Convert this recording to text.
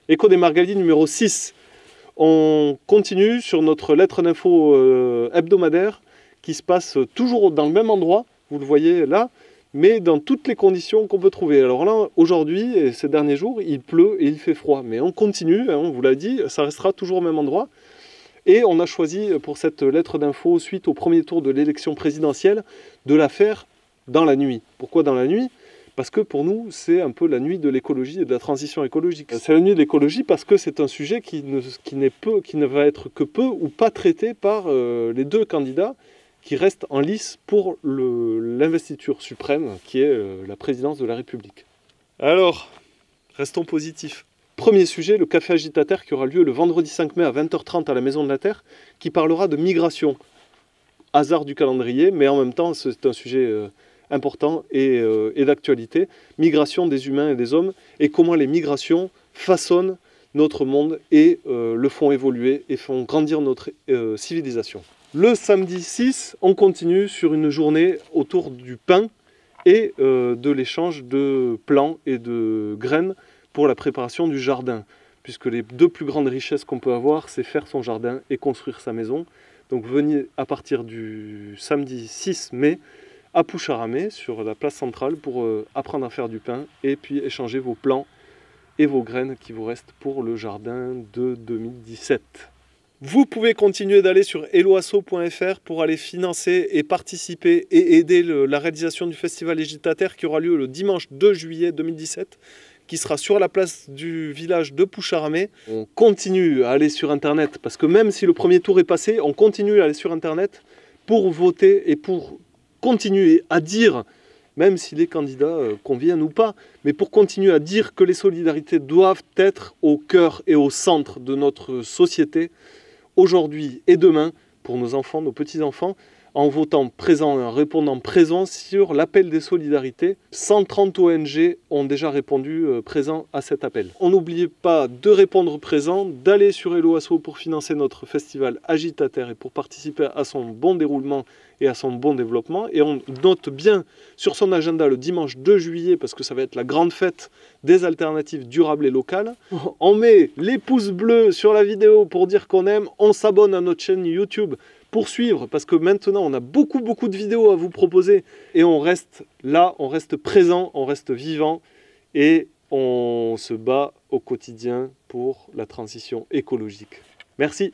Écho des Margalies numéro 6. On continue sur notre lettre d'info hebdomadaire qui se passe toujours dans le même endroit, vous le voyez là, mais dans toutes les conditions qu'on peut trouver. Alors là, aujourd'hui et ces derniers jours, il pleut et il fait froid, mais on continue, hein, on vous l'a dit, ça restera toujours au même endroit. Et on a choisi pour cette lettre d'info, suite au premier tour de l'élection présidentielle, de la faire dans la nuit. Pourquoi dans la nuit ? Parce que pour nous, c'est un peu la nuit de l'écologie et de la transition écologique. C'est la nuit de l'écologie parce que c'est un sujet qui ne va être que peu ou pas traité par les deux candidats qui restent en lice pour l'investiture suprême, qui est la présidence de la République. Alors, restons positifs. Premier sujet, le café agitateur qui aura lieu le vendredi 5 mai à 20h30 à la Maison de la Terre, qui parlera de migration. Hasard du calendrier, mais en même temps, c'est un sujet important et d'actualité. Migration des humains et des hommes, et comment les migrations façonnent notre monde et le font évoluer et font grandir notre civilisation. Le samedi 6, on continue sur une journée autour du pain et de l'échange de plants et de graines pour la préparation du jardin, puisque les deux plus grandes richesses qu'on peut avoir, c'est faire son jardin et construire sa maison. Donc venez à partir du samedi 6 mai à Poucharamé, sur la place centrale, pour apprendre à faire du pain et puis échanger vos plants et vos graines qui vous restent pour le jardin de 2017. Vous pouvez continuer d'aller sur helloasso.fr pour aller financer et participer et aider la réalisation du festival Agitateur qui aura lieu le dimanche 2 juillet 2017, qui sera sur la place du village de Poucharamé. On continue à aller sur Internet, parce que même si le premier tour est passé, on continue à aller sur Internet pour voter et pour continuer à dire, même si les candidats conviennent ou pas, mais pour continuer à dire que les solidarités doivent être au cœur et au centre de notre société, aujourd'hui et demain, pour nos enfants, nos petits-enfants, en votant présent, en répondant présent sur l'appel des solidarités. 130 ONG ont déjà répondu présent à cet appel. On n'oublie pas de répondre présent, d'aller sur Helloasso pour financer notre festival Agitateur et pour participer à son bon déroulement et à son bon développement. Et on note bien sur son agenda le dimanche 2 juillet, parce que ça va être la grande fête des alternatives durables et locales. On met les pouces bleus sur la vidéo pour dire qu'on aime, on s'abonne à notre chaîne YouTube pour suivre, parce que maintenant on a beaucoup de vidéos à vous proposer et on reste là, on reste présent, on reste vivant et on se bat au quotidien pour la transition écologique. Merci.